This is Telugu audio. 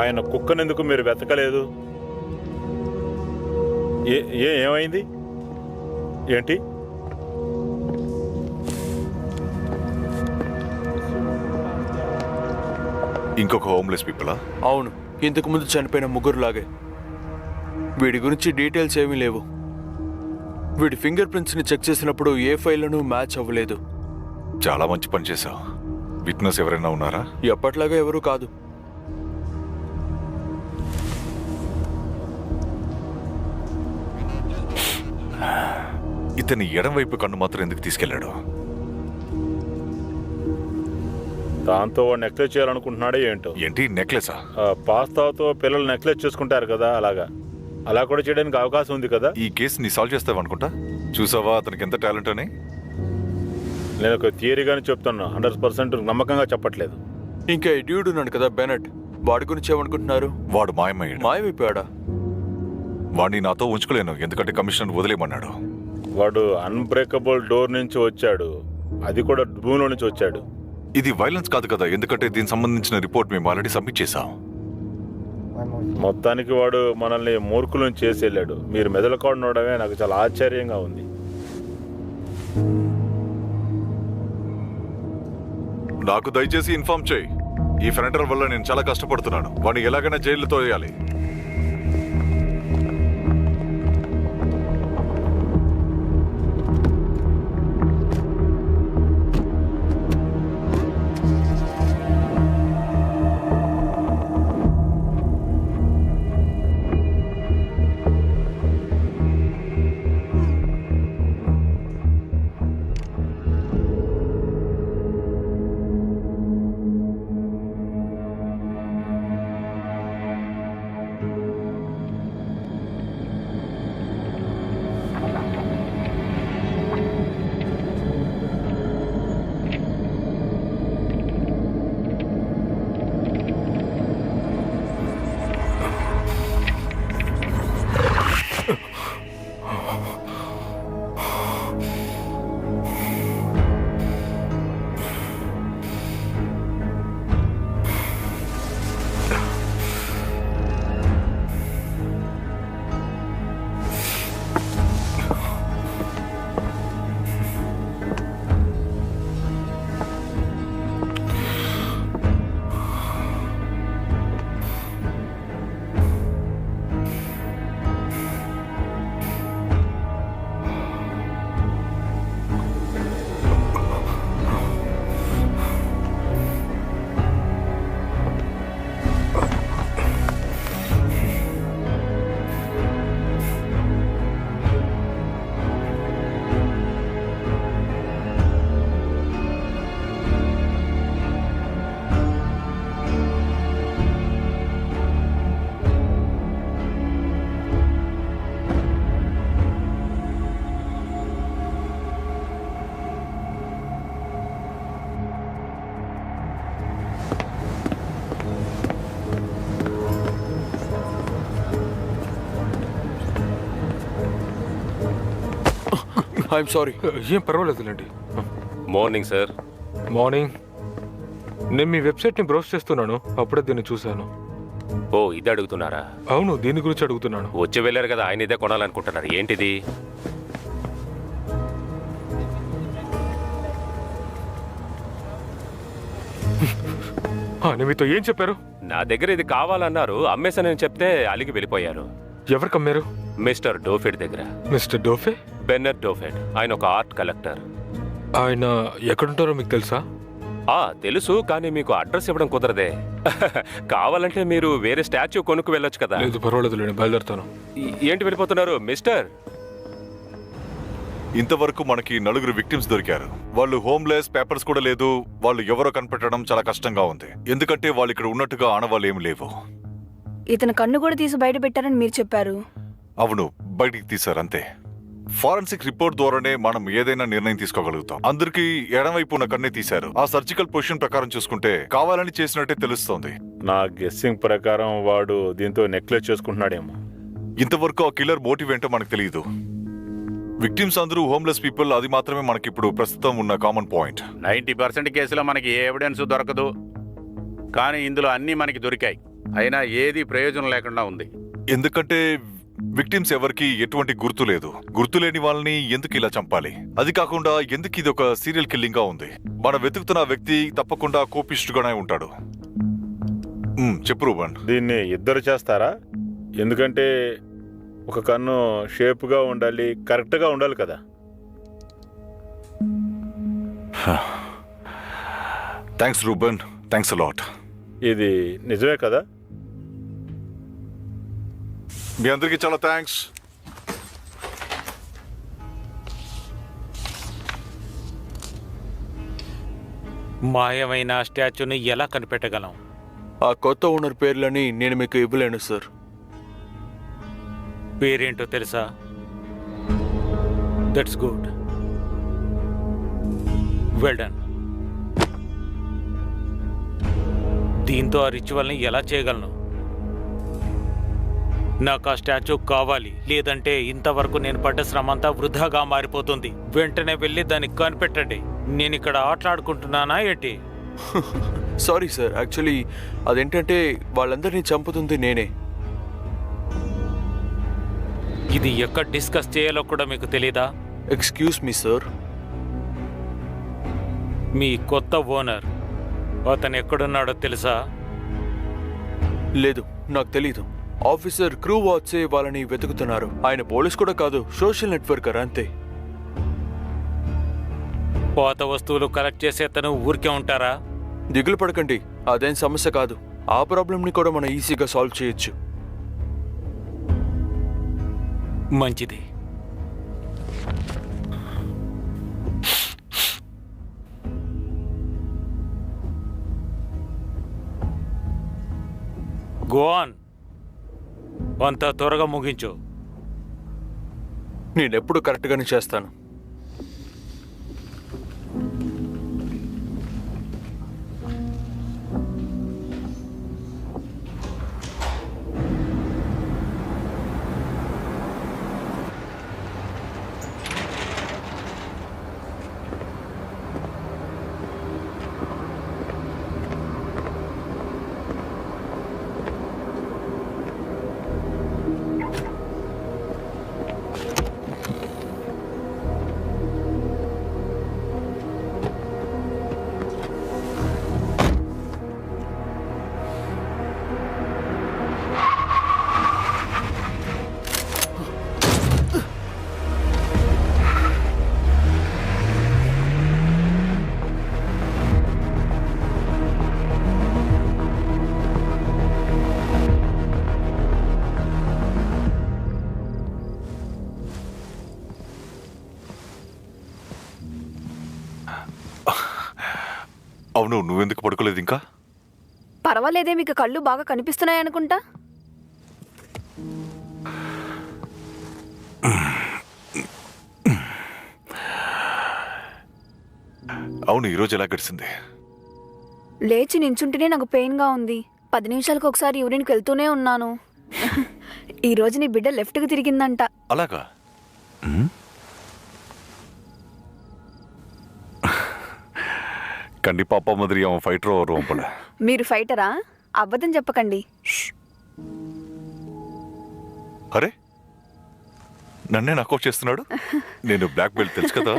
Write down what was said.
ఆయన కుక్కనెందుకు మీరు వెతకలేదు? ఏమైంది ఏంటి? ఇంకొక హోమ్లెస్ పీపులా? అవును, ఇంతకు ముందు చనిపోయిన ముగ్గురులాగే. వీడి గురించి డీటెయిల్స్ ఏమీ లేవు. వీడి ఫింగర్ ప్రింట్స్ని చెక్ చేసినప్పుడు ఏ ఫైల్లోనూ మ్యాచ్ అవ్వలేదు. చాలా మంచి పని చేశావు. విట్నెస్ ఎవరైనా ఉన్నారా? ఎప్పట్లాగా ఎవరూ కాదు. ఇతని ఎడం వైపు కన్ను మాత్రం ఎందుకు తీసుకెళ్లాడు? దాంతో వాడు నెక్లెస్ చేయాలనుకుంటున్నాడే ఏంటో. ఏంటి నెక్లెసా? పాస్తాతో పిల్లలు నెక్లెస్ చేసుకుంటారు కదా, అలా కూడా చేయడానికి అవకాశం ఉంది కదా. ఈ కేసుని సాల్వ్ చేస్తావనుకుంటా. చూసావా అతనికి ఎంత టాలెంట్ అని? నేను ఒక థియరీగానే చెప్తున్నా, 100% నమ్మకంగా చెప్పట్లేదు. ఇంకా ఈ డ్యూడ్ ఉన్నాడు కదా బెనెట్, వాడి గురించి ఏమనుకుంటున్నారు? వాడు మాయమయ్యాడు. మాయమైపోయాడా? వాడిని నాతో ఉంచుకోలేను, ఎందుకంటే కమిషనర్ వదిలేమన్నాడు. వాడు అన్బ్రేకబుల్ డోర్ నుంచి వచ్చాడు, అది కూడా భూమిలో నుంచి వచ్చాడు. ఇది వైలెన్స్ కాదు కదా, ఎందుకంటే దీనికి సంబంధించిన రిపోర్ట్ మేము ఆల్రెడీ సబ్మిట్ చేశాం. మొత్తానికి వాడు మనల్ని మూర్ఖులను చేసి వెళ్ళాడు. మీరు మెదలుకోవడమే నాకు చాలా ఆశ్చర్యంగా ఉంది. నాకు దయచేసి ఇన్ఫార్మ్ చేయి. ఈ ఫెనటర్ వల్ల నేను చాలా కష్టపడుతున్నాను. వాడిని ఎలాగైనా జైలుతో వేయాలి. I'm sorry. ఏం పర్వాలేదులేండి. Morning sir. మార్నింగ్. నేను మీ వెబ్సైట్ని బ్రౌజ్ చేస్తున్నాను, అప్పుడే దీన్ని చూశాను. ఓ, ఇది అడుగుతున్నారా? అవును, దీని గురించి అడుగుతున్నాను. వచ్చి వెళ్ళారు కదా, ఆయన ఇదే కొనాలనుకుంటున్నారు. ఏంటిది? మీతో ఏం చెప్పారు? నా దగ్గర ఇది కావాలన్నారు, అమ్మేసానని చెప్తే అలిగి వెళ్ళిపోయారు. ఎవరికి అమ్మారు? మిస్టర్ డోఫెడ్ దగ్గర. మిస్టర్ డోఫే? బెన్నెట్ డోఫెడ్. ఆయన ఒక ఆర్ట్ కలెక్టర్. ఆయన ఎక్కడుంటారో మీకు తెలుసా? తెలుసు, కానీ మీకు అడ్రస్ ఇవ్వడం కుదరదే. కావాలంటే మీరు వేరే స్టాచ్యూ కొనుక్కు వెళ్ళొచ్చు కదా. లేదు, పర్వాలేదు, నేను బయలుదేరుతాను. ఏంటి వెళ్ళిపోతున్నారు మిస్టర్? ఇంతవరకు మనకి 4 విక్టిమ్స్ దొరికారు. వాళ్ళు హోమ్లెస్, పేపర్స్ కూడా లేదు. వాళ్ళు ఎవరో కనిపెట్టడం చాలా కష్టంగా ఉంది, ఎందుకంటే వాళ్ళు ఇక్కడ ఉన్నట్టుగా ఆనవాళ్ళు ఏమి లేవు. ఇతను కన్ను కూడా తీసి బయట పెట్టారని మీరు చెప్పారు. అవును, బయటికి తీశారు అంతే. ఫారెన్సిక్ రిపోర్ట్ ద్వారానే మనం ఏదైనా నిర్ణయం తీసుకోగలుగుతాం. అందరికీ ఎడమవైపు ఉన్న కన్నే తీశారు. ఆ సర్జికల్ పొజిషన్ ప్రకారం చూసుకుంటే కావాలని చేసినట్టే తెలుస్తోంది. నా గెస్సింగ్ ప్రకారం వాడు దీంతో నెక్లెస్ చేసుకుంటున్నాడేమో. ఇంతవరకు ఆ కిల్లర్ మోటివ్ ఏంటో మనకు తెలియదు. విక్టిమ్స్ అందరూ హోమ్లెస్ పీపుల్, అది మాత్రమే మనకి ఇప్పుడు ప్రస్తుతం ఉన్న కామన్ పాయింట్. 90% కేసులో మనకి ఏ ఎవిడెన్స్ దొరకదు, కానీ ఇందులో అన్నీ మనకి దొరికాయి. అయినా ఏది ప్రయోజనం లేకుండా ఉంది. ఎందుకంటే విక్టిమ్స్ ఎవరికి ఎటువంటి గుర్తు లేదు. గుర్తు లేని వాళ్ళని ఎందుకు ఇలా చంపాలి? అది కాకుండా ఎందుకు ఇది ఒక సీరియల్ కిల్లింగ్ గా ఉంది? మనం వెతుకుతున్న వ్యక్తి తప్పకుండా కోపిష్టుగానే ఉంటాడు. చెప్పు రూబన్. దీన్ని ఇద్దరు చేస్తారా? ఎందుకంటే ఒక కన్ను షేప్గా ఉండాలి, కరెక్ట్గా ఉండాలి కదా. Thanks Ruban, thanks a lot. ఇది నిజమే కదా? మీ అందరికీ చాలా థ్యాంక్స్. మాయమైన స్టాచ్యూని ఎలా కనిపెట్టగలం? ఆ కొత్త ఓనర్ పేర్లని నేను మీకు ఇవ్వలేను సార్. పేరేంటో తెలుసా? That's good, well done. దీంతో ఆ రిచువల్ని ఎలా చేయగలను? నాకు ఆ స్టాచ్యూ కావాలి, లేదంటే ఇంతవరకు నేను పడ్డ శ్రమ అంతా వృధాగా మారిపోతుంది. వెంటనే వెళ్ళి దాన్ని కనిపెట్టండి. నేను ఇక్కడ ఆటలాడుకుంటున్నానా ఏంటి? సారీ సార్, యాక్చువల్లీ అదేంటంటే వాళ్ళందరినీ చంపుతుంది నేనే. ఇది ఎక్కడ డిస్కస్ చేయాలో కూడా మీకు తెలీదా? Excuse me sir. మీ కొత్త ఓనర్ అతను ఎక్కడున్నాడో తెలుసా? లేదు, నాకు తెలీదు. ఆఫీసర్ క్రూ వాచే వాళ్ళని వెతుకుతున్నారు. ఆయన పోలీస్ కూడా కాదు, సోషల్ నెట్వర్కర్ అంతే. పాత వస్తువులు కలెక్ట్ చేసే అతను ఊరికే ఉంటారా? దిగులు పడకండి, అదేం సమస్య కాదు. ఆ ప్రాబ్లంని కూడా మనం ఈజీగా సాల్వ్ చేయొచ్చు. మంచిది. గో ఆన్, అంతా త్వరగా ముగించు. నేనెప్పుడు కరెక్ట్గానే చేస్తాను. అవును, నువ్వెందుకు పడుకోలేదు ఇంకా? పర్వాలేదే, మీకు కళ్ళు బాగా కనిపిస్తున్నాయి అనుకుంటా. అవును, ఈరోజు ఎలా గడిచింది? లేచి నించుంటేనే నాకు పెయిన్గా ఉంది. 10 నిమిషాలకు ఒకసారి యూరిన్కి వెళ్తూనే ఉన్నాను. ఈ రోజు నీ బిడ్డ లెఫ్ట్కి తిరిగిందంట. అలాగా? கண்டிப்பா அப்பா மாதிரி அவன் ஃபைட்டரோ வருவான் போல. మీరు ఫైటరా? అబద్ధం చెప్పకండి. అరే, నన్నే నకౌట్ చేస్తున్నాడు. నేను బ్లాక్ బెల్ట్ తెలుసు కదా.